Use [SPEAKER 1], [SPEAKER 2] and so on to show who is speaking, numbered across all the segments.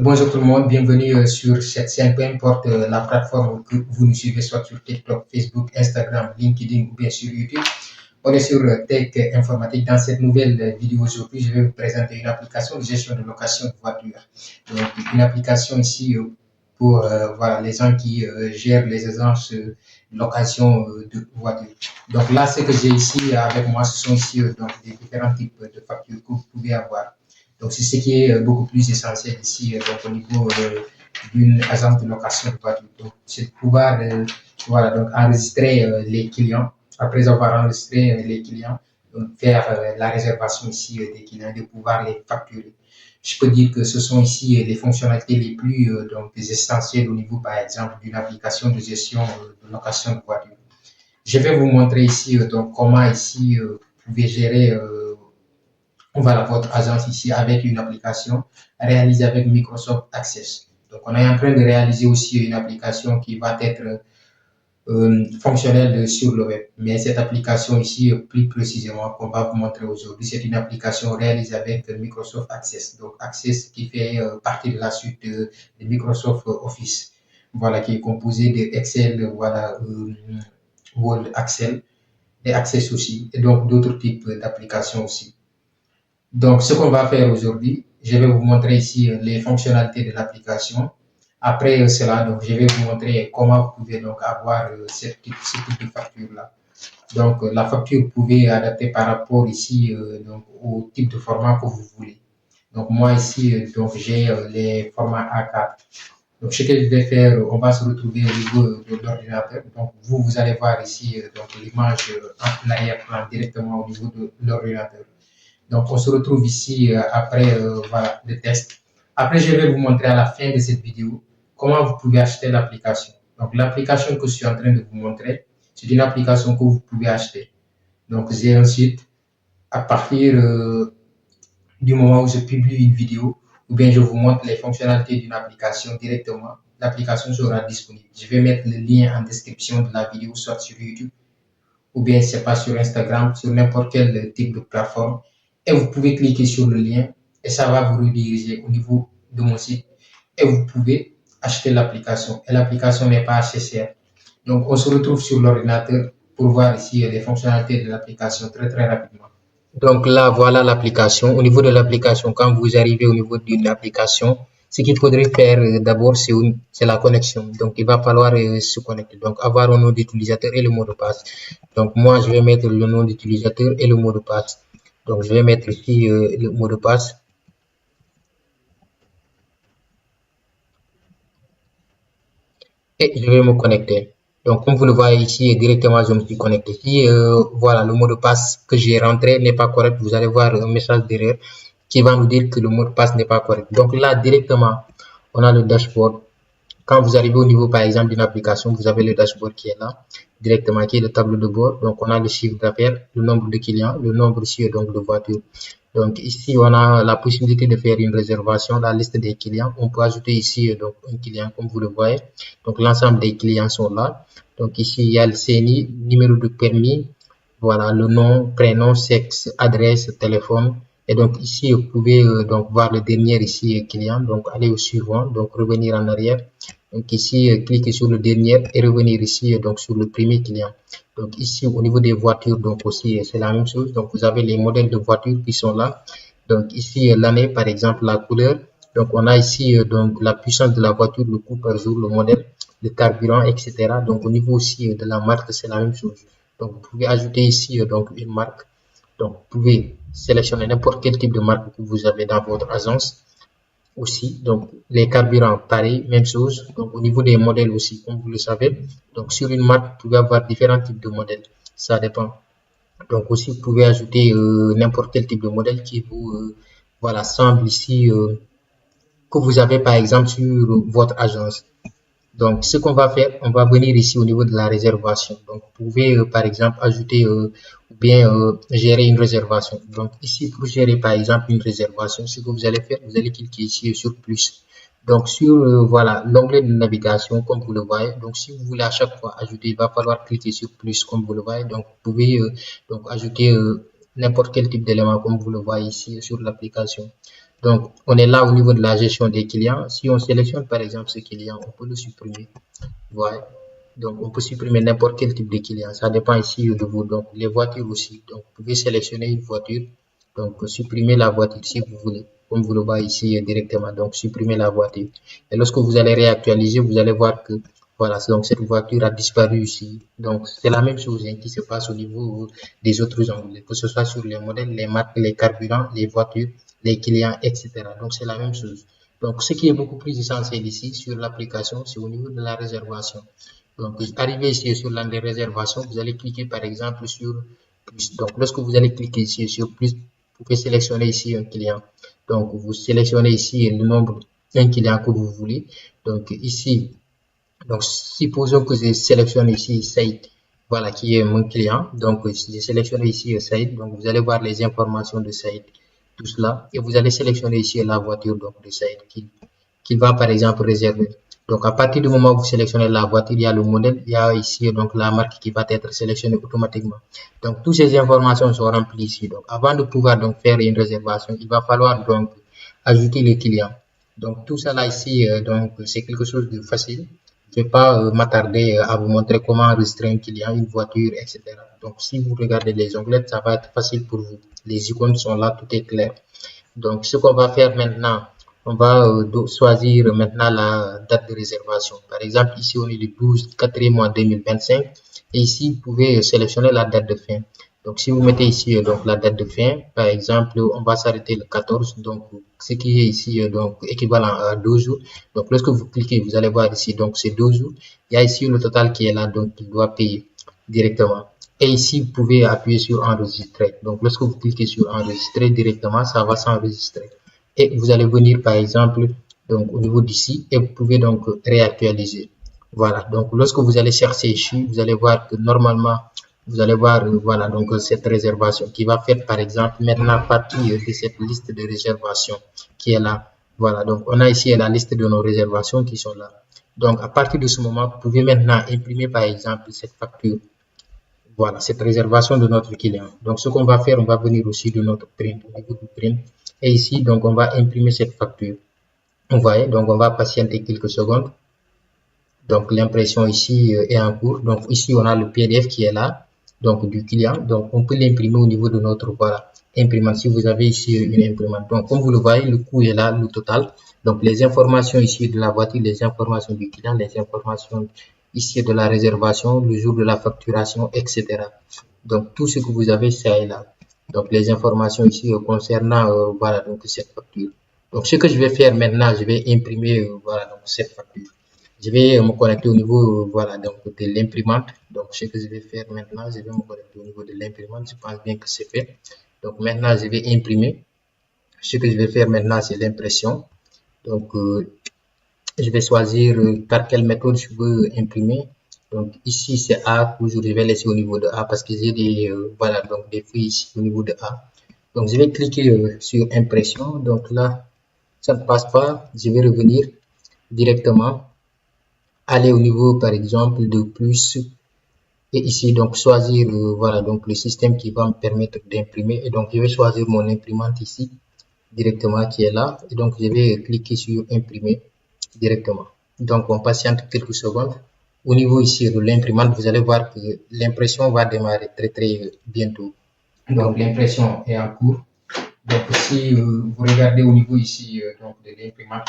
[SPEAKER 1] Bonjour tout le monde, bienvenue sur cette chaîne, peu importe la plateforme que vous nous suivez, soit sur TikTok, Facebook, Instagram, LinkedIn ou bien sur YouTube. On est sur Tech Informatique. Dans cette nouvelle vidéo aujourd'hui, je vais vous présenter une application de gestion de location de voitures. Donc, une application ici pour voilà, les gens qui gèrent les agences de location de voitures. Donc là, ce que j'ai ici avec moi, ce sont ici donc, des différents types de factures que vous pouvez avoir. Donc, c'est ce qui est beaucoup plus essentiel ici donc, au niveau d'une agence de location de voiture. Donc, c'est de pouvoir voilà, donc, enregistrer les clients. Après avoir enregistré les clients, donc, faire la réservation ici des clients, de pouvoir les facturer. Je peux dire que ce sont ici les fonctionnalités les plus donc, essentielles au niveau, par exemple, d'une application de gestion de location de voiture. Je vais vous montrer ici donc, comment ici vous pouvez gérer voilà, votre agence ici avec une application réalisée avec Microsoft Access. Donc, on est en train de réaliser aussi une application qui va être fonctionnelle sur le web. Mais cette application ici, plus précisément, qu'on va vous montrer aujourd'hui, c'est une application réalisée avec Microsoft Access. Donc, Access qui fait partie de la suite de Microsoft Office. Voilà, qui est composé de Excel, voilà, Word, Excel et Access aussi. Et donc, d'autres types d'applications aussi. Donc, ce qu'on va faire aujourd'hui, je vais vous montrer ici les fonctionnalités de l'application. Après cela, donc, je vais vous montrer comment vous pouvez donc avoir ce type de facture-là. Donc, la facture, vous pouvez adapter par rapport ici donc, au type de format que vous voulez. Donc, moi ici, donc, j'ai les formats A4. Donc, ce que je vais faire, on va se retrouver au niveau de l'ordinateur. Donc, vous allez voir ici donc l'image en arrière-plan directement au niveau de l'ordinateur. Donc, on se retrouve ici après voilà, le test. Après, je vais vous montrer à la fin de cette vidéo comment vous pouvez acheter l'application. Donc, l'application que je suis en train de vous montrer, c'est une application que vous pouvez acheter. Donc, j'ai un site à partir du moment où je publie une vidéo ou bien je vous montre les fonctionnalités d'une application directement, l'application sera disponible. Je vais mettre le lien en description de la vidéo, soit sur YouTube ou bien c'est pas sur Instagram, sur n'importe quel type de plateforme. Et vous pouvez cliquer sur le lien et ça va vous rediriger au niveau de mon site. Et vous pouvez acheter l'application. Et l'application n'est pas assez chère. Donc, on se retrouve sur l'ordinateur pour voir ici les fonctionnalités de l'application très rapidement. Donc là, voilà l'application. Au niveau de l'application, quand vous arrivez au niveau d'une application, ce qu'il faudrait faire d'abord, c'est la connexion. Donc, il va falloir se connecter. Donc, avoir un nom d'utilisateur et le mot de passe. Donc, moi, je vais mettre le nom d'utilisateur et le mot de passe. Donc, je vais mettre ici le mot de passe. Et je vais me connecter. Donc, comme vous le voyez ici, directement, je me suis connecté. Si voilà, le mot de passe que j'ai rentré n'est pas correct, vous allez voir un message d'erreur qui va nous dire que le mot de passe n'est pas correct. Donc là, directement, on a le dashboard. Quand vous arrivez au niveau, par exemple, d'une application, vous avez le dashboard qui est là, directement, qui est le tableau de bord. Donc, on a le chiffre d'affaires, le nombre de clients, le nombre ici donc de voitures. Donc, ici, on a la possibilité de faire une réservation, la liste des clients. On peut ajouter ici donc un client, comme vous le voyez. Donc, l'ensemble des clients sont là. Donc, ici, il y a le CNI, numéro de permis, voilà, le nom, prénom, sexe, adresse, téléphone. Et donc, ici, vous pouvez donc voir le dernier ici, client. Donc, aller au suivant, donc revenir en arrière. Donc, ici, cliquez sur le dernier et revenir ici, donc sur le premier client. Donc, ici, au niveau des voitures, donc aussi, c'est la même chose. Donc, vous avez les modèles de voitures qui sont là. Donc, ici, l'année, par exemple, la couleur. Donc, on a ici, donc, la puissance de la voiture, le coût par jour, le modèle, le carburant, etc. Donc, au niveau aussi de la marque, c'est la même chose. Donc, vous pouvez ajouter ici, donc, une marque. Donc, vous pouvez sélectionner n'importe quel type de marque que vous avez dans votre agence aussi. Donc, les carburants, pareil, même chose. Donc, au niveau des modèles aussi, comme vous le savez. Donc, sur une marque, vous pouvez avoir différents types de modèles. Ça dépend. Donc, aussi, vous pouvez ajouter n'importe quel type de modèle qui vous voilà, semble ici, que vous avez par exemple sur votre agence. Donc, ce qu'on va faire, on va venir ici au niveau de la réservation. Donc, vous pouvez, par exemple, ajouter ou bien gérer une réservation. Donc, ici, pour gérer, par exemple, une réservation, ce que vous allez faire, vous allez cliquer ici sur plus. Donc, sur voilà l'onglet de navigation, comme vous le voyez. Donc, si vous voulez à chaque fois ajouter, il va falloir cliquer sur plus, comme vous le voyez. Donc, vous pouvez donc ajouter n'importe quel type d'élément, comme vous le voyez ici sur l'application. Donc, on est là au niveau de la gestion des clients. Si on sélectionne par exemple ce client, on peut le supprimer. Voilà. Donc, on peut supprimer n'importe quel type de client. Ça dépend ici de vous. Donc, les voitures aussi. Donc, vous pouvez sélectionner une voiture. Donc, supprimer la voiture si vous voulez. Comme vous le voyez ici directement. Donc, supprimer la voiture. Et lorsque vous allez réactualiser, vous allez voir que, voilà, donc cette voiture a disparu ici. Donc, c'est la même chose hein, qui se passe au niveau des autres onglets, que ce soit sur les modèles, les marques, les carburants, les voitures, les clients, etc. Donc, c'est la même chose. Donc, ce qui est beaucoup plus essentiel ici sur l'application, c'est au niveau de la réservation. Donc, arrivé ici sur l'un des réservations, vous allez cliquer par exemple sur plus. Donc, lorsque vous allez cliquer ici sur plus, vous pouvez sélectionner ici un client. Donc, vous sélectionnez ici le nombre d'un client que vous voulez. Donc, ici, donc, supposons que je sélectionne ici Saïd, voilà, qui est mon client. Donc, je sélectionne ici Saïd. Donc, vous allez voir les informations de Saïd, tout cela. Et vous allez sélectionner ici la voiture donc, de Saïd qu'il va, par exemple, réserver. Donc, à partir du moment où vous sélectionnez la voiture, il y a le modèle, il y a ici donc la marque qui va être sélectionnée automatiquement. Donc, toutes ces informations sont remplies ici. Donc, avant de pouvoir donc faire une réservation, il va falloir donc ajouter le client. Donc, tout ça là ici, donc c'est quelque chose de facile. Je ne vais pas m'attarder à vous montrer comment enregistrer un client, une voiture, etc. Donc, si vous regardez les onglets, ça va être facile pour vous. Les icônes sont là, tout est clair. Donc, ce qu'on va faire maintenant, on va choisir maintenant la date de réservation. Par exemple, ici, on est le 12 4e mois 2025. Et ici, vous pouvez sélectionner la date de fin. Donc, si vous mettez ici donc la date de fin, par exemple, on va s'arrêter le 14. Donc, ce qui est ici donc équivalent à 12 jours. Donc, lorsque vous cliquez, vous allez voir ici, donc c'est 12 jours. Il y a ici le total qui est là, donc il doit payer directement. Et ici, vous pouvez appuyer sur enregistrer. Donc, lorsque vous cliquez sur enregistrer directement, ça va s'enregistrer. Et vous allez venir, par exemple, donc au niveau d'ici, et vous pouvez donc réactualiser. Voilà. Donc, lorsque vous allez chercher ici, vous allez voir que normalement, vous allez voir, voilà, donc cette réservation qui va faire, par exemple, maintenant partie de cette liste de réservation qui est là. Voilà. Donc, on a ici la liste de nos réservations qui sont là. Donc, à partir de ce moment, vous pouvez maintenant imprimer, par exemple, cette facture. Voilà, cette réservation de notre client. Donc, ce qu'on va faire, on va venir aussi de notre print, au niveau du print. Et ici, donc, on va imprimer cette facture. Vous voyez, donc, on va patienter quelques secondes. Donc, l'impression ici est en cours. Donc, ici, on a le PDF qui est là, donc, du client. Donc, on peut l'imprimer au niveau de notre, voilà, imprimante. Si vous avez ici une imprimante. Donc, comme vous le voyez, le coût est là, le total. Donc, les informations ici de la voiture, les informations du client, les informations ici de la réservation, le jour de la facturation, etc. Donc, tout ce que vous avez, c'est là. Donc, les informations ici concernant, voilà, donc, cette facture. Donc, ce que je vais faire maintenant, je vais imprimer, voilà, donc, cette facture. Je vais me connecter au niveau, voilà, donc, de l'imprimante. Donc, ce que je vais faire maintenant, je vais me connecter au niveau de l'imprimante. Je pense bien que c'est fait. Donc, maintenant, je vais imprimer. Ce que je vais faire maintenant, c'est l'impression. Donc, je vais choisir par quelle méthode je veux imprimer. Donc, ici, c'est A. Toujours, je vais laisser au niveau de A parce que j'ai des, voilà, donc des feuilles ici au niveau de A. Donc, je vais cliquer sur impression. Donc, là, ça ne passe pas. Je vais revenir directement. Aller au niveau, par exemple, de plus. Et ici, donc, choisir, voilà, donc, le système qui va me permettre d'imprimer. Et donc, je vais choisir mon imprimante ici, directement, qui est là. Et donc, je vais cliquer sur imprimer directement. Donc, on patiente quelques secondes. Au niveau ici de l'imprimante, vous allez voir que l'impression va démarrer très, très bientôt. Donc, l'impression est en cours. Donc, si vous regardez au niveau ici donc, de l'imprimante,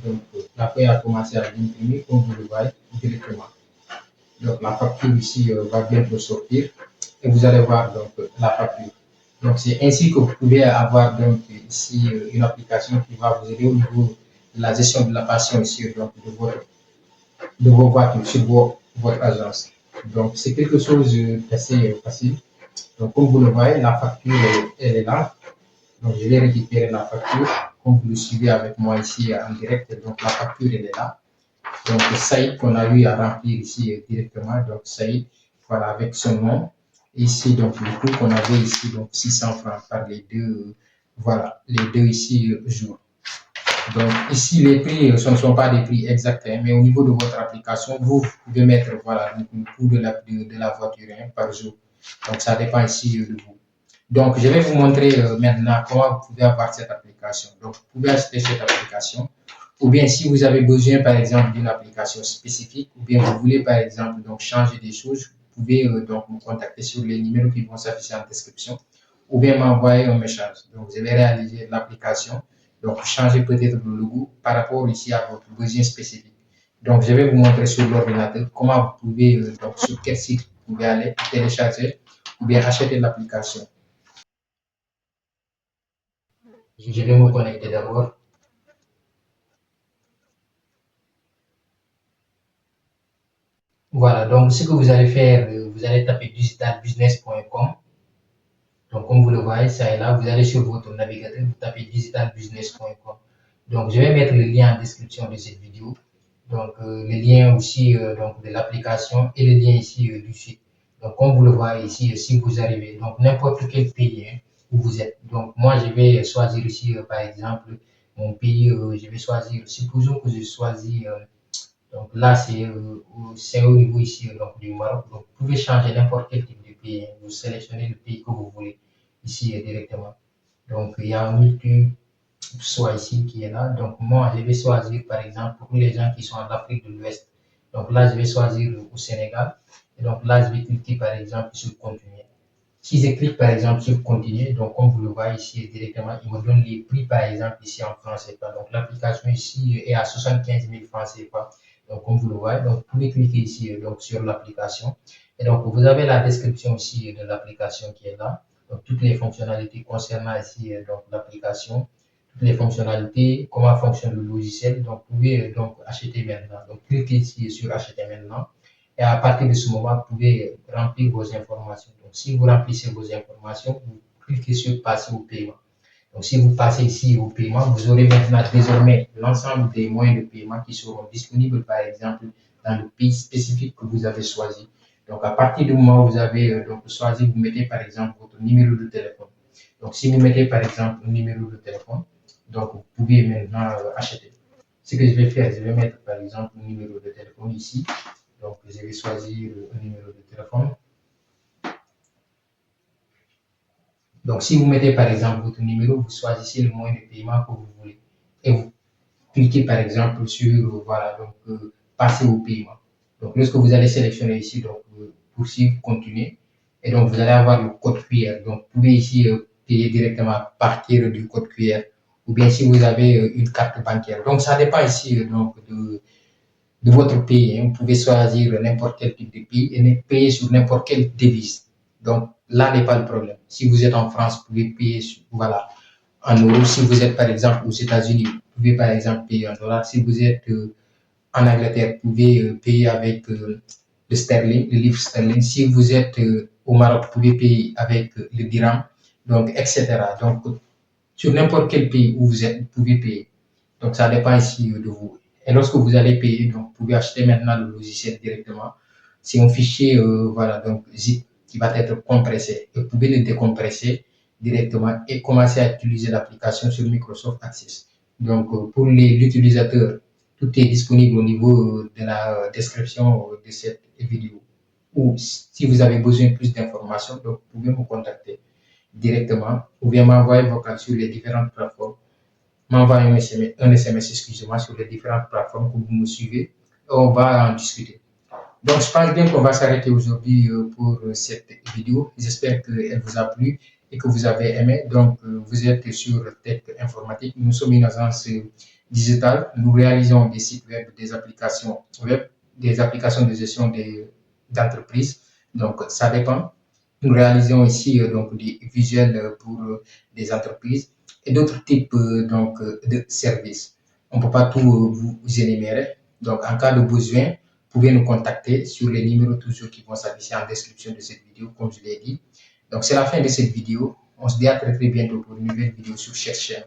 [SPEAKER 1] donc, la feuille a commencé à l'imprimer, comme vous le voyez, directement. Donc, la facture ici va bientôt sortir et vous allez voir donc la facture. Donc, c'est ainsi que vous pouvez avoir donc ici une application qui va vous aider au niveau de la gestion de la passion ici donc, de vos voitures sur votre agence. Donc, c'est quelque chose d'assez facile. Donc, comme vous le voyez, la facture, elle est là. Donc, je vais récupérer la facture. Comme vous le suivez avec moi ici en direct, donc la facture, elle est là. Donc, Saïd qu'on a eu à remplir ici directement. Donc, Saïd, voilà, avec son nom. Ici, donc, le coût qu'on avait ici, donc 600 francs par les deux, voilà, les deux ici jours. Donc, ici, les prix, ce ne sont pas des prix exacts, hein, mais au niveau de votre application, vous pouvez mettre, voilà, le coût de la voiture hein, par jour. Donc, ça dépend ici de vous. Donc, je vais vous montrer maintenant comment vous pouvez avoir cette application. Donc, vous pouvez acheter cette application. Ou bien, si vous avez besoin, par exemple, d'une application spécifique, ou bien vous voulez, par exemple, donc changer des choses, vous pouvez donc me contacter sur les numéros qui vont s'afficher en description, ou bien m'envoyer un message. Donc, je vais réaliser l'application. Donc, changer peut-être le logo par rapport ici à votre besoin spécifique. Donc, je vais vous montrer sur l'ordinateur comment vous pouvez, donc sur quel site vous pouvez aller télécharger ou bien acheter l'application. Je vais me connecter d'abord. Voilà, donc ce que vous allez faire, vous allez taper digitalbusiness.com. Donc, comme vous le voyez, ça est là. Vous allez sur votre navigateur, vous tapez digitalbusiness.com. Donc, je vais mettre le lien en description de cette vidéo. Donc, le lien aussi donc, de l'application et le lien ici du site. Donc, comme vous le voyez ici, si vous arrivez, donc n'importe quel pays hein, où vous êtes. Donc, moi, je vais choisir ici, par exemple, mon pays, je vais choisir, supposons que je choisis donc là, c'est au niveau ici donc, du Maroc. Donc, vous pouvez changer n'importe quel type de pays. Vous sélectionnez le pays que vous voulez ici directement. Donc, il y a un multi soit ici qui est là. Donc, moi, je vais choisir par exemple pour les gens qui sont en Afrique de l'Ouest. Donc là, je vais choisir au Sénégal. Et donc là, je vais cliquer par exemple sur continuer. Si je clique par exemple sur continuer, donc comme vous le voyez ici directement, il me donne les prix par exemple ici en francs CFA. Donc l'application ici est à 75 000 francs CFA. Donc comme vous le voyez, donc vous pouvez cliquer ici donc sur l'application. Et donc vous avez la description aussi de l'application qui est là. Donc toutes les fonctionnalités concernant ici donc l'application, toutes les fonctionnalités, comment fonctionne le logiciel. Donc vous pouvez donc acheter maintenant. Donc cliquez ici sur acheter maintenant. Et à partir de ce moment, vous pouvez remplir vos informations. Donc, si vous remplissez vos informations, vous cliquez sur passer au paiement. Donc, si vous passez ici au paiement, vous aurez maintenant désormais l'ensemble des moyens de paiement qui seront disponibles, par exemple, dans le pays spécifique que vous avez choisi. Donc, à partir du moment où vous avez donc, choisi, vous mettez par exemple votre numéro de téléphone. Donc, si vous mettez par exemple un numéro de téléphone, donc vous pouvez maintenant acheter. Ce que je vais faire, je vais mettre par exemple un numéro de téléphone ici. Donc, je vais choisir un numéro de téléphone. Donc, si vous mettez par exemple votre numéro, vous choisissez le moyen de paiement que vous voulez. Et vous cliquez par exemple sur, voilà, donc, passer au paiement. Donc, lorsque vous allez sélectionner ici, donc, poursuivre, continuer. Et donc, vous allez avoir le code QR. Donc, vous pouvez ici payer directement à partir du code QR. Ou bien si vous avez une carte bancaire. Donc, ça dépend ici donc, de votre pays. Hein. Vous pouvez choisir n'importe quel type de pays et payer sur n'importe quelle devise. Donc là n'est pas le problème. Si vous êtes en France, vous pouvez payer voilà, en euros. Si vous êtes par exemple aux États-Unis, vous pouvez par exemple payer en dollars. Si vous êtes en Angleterre, vous pouvez payer avec le sterling, le livre sterling. Si vous êtes au Maroc, vous pouvez payer avec le dirham, donc etc. Donc sur n'importe quel pays où vous êtes, vous pouvez payer. Donc, ça dépend ici de vous. Et lorsque vous allez payer, donc, vous pouvez acheter maintenant le logiciel directement. C'est un fichier, voilà, donc zip qui va être compressé. Et vous pouvez le décompresser directement et commencer à utiliser l'application sur Microsoft Access. Donc, pour l'utilisateur, tout est disponible au niveau de la description de cette vidéo. Ou si vous avez besoin de plus d'informations, donc, vous pouvez me contacter directement ou bien m'envoyer vocal sur les différentes plateformes, m'envoyer un SMS, excusez-moi, sur les différentes plateformes que vous me suivez. On va en discuter. Donc, je pense bien qu'on va s'arrêter aujourd'hui pour cette vidéo. J'espère qu'elle vous a plu et que vous avez aimé. Donc, vous êtes sur Tech Informatique. Nous sommes une agence digitale. Nous réalisons des sites web, des applications web, des applications de gestion d'entreprise. Donc, ça dépend. Nous réalisons ici donc des visuels pour des entreprises et d'autres types donc, de services. On ne peut pas tout vous énumérer. Donc, en cas de besoin, vous pouvez nous contacter sur les numéros toujours qui vont s'afficher en description de cette vidéo, comme je l'ai dit. Donc, c'est la fin de cette vidéo. On se dit à très très bientôt pour une nouvelle vidéo sur cette chaîne.